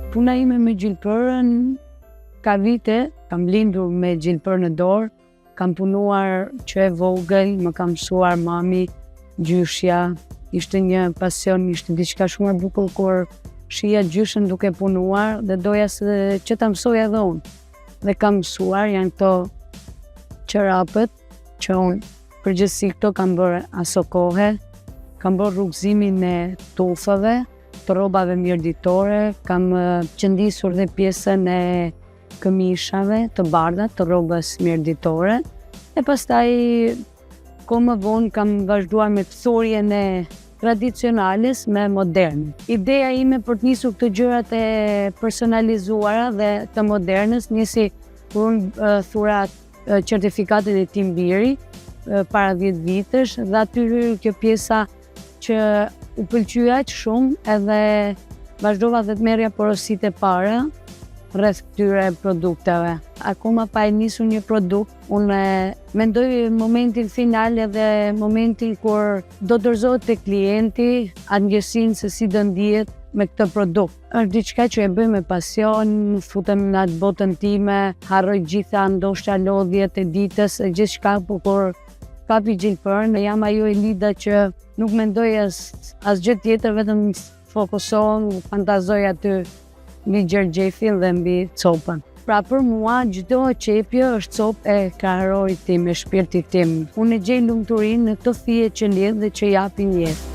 Puna ime me gjilpërën ka vite, kam lindur me gjilpër në dorë, kam punuar që e vogël, më kam mësuar mami, gjyshja, ishte një pasion, ishte diçka shumë e bukur kur shija gjyshën duke punuar dhe doja se që ta mësoja edhe unë. Dhe kam mësuar, janë këto qërapët që unë përgjithësi këto kam bërë aso kohe, kam bërë rrugëzimin e tufave, të rrobave mjerditore, kam qëndisur dhe pjesën e këmishave të bardha të rrobës mjerditore e pastaj ko më vonë kam vazhduar me thurjen e tradicionales me modern. Ideja ime për të nisur këto gjërat e personalizuara dhe të modernës nisi kur unë thura certifikatin e Timbiri para 10 vitesh dhe aty hyri kjo pjesa që u pëlqyja aq shumë edhe vazhdova dhe të merrja porositë e para rreth këtyre produkteve. Akoma pa e nisur një produkt, unë mendoj momentin final edhe momentin kur do dorëzohet te klienti atë ndjesinë se si do ndihet me këtë produkt. Është diçka që e bëj me pasion, futem në atë botën time, harroj gjitha ndoshta lodhjet e ditës, gjithçka, por kur kapi gjilpërën, jam ajo Elida që nuk mendoj asgjë tjetër, vetëm fokusohem, fantazoj aty mbi gjergjefin dhe mbi copën. Pra për mua çdo qepje është copë e kraharorit tim, e shpirtit tim. Unë e gjej lumturinë në këto fije që lidh dhe që japin jetë.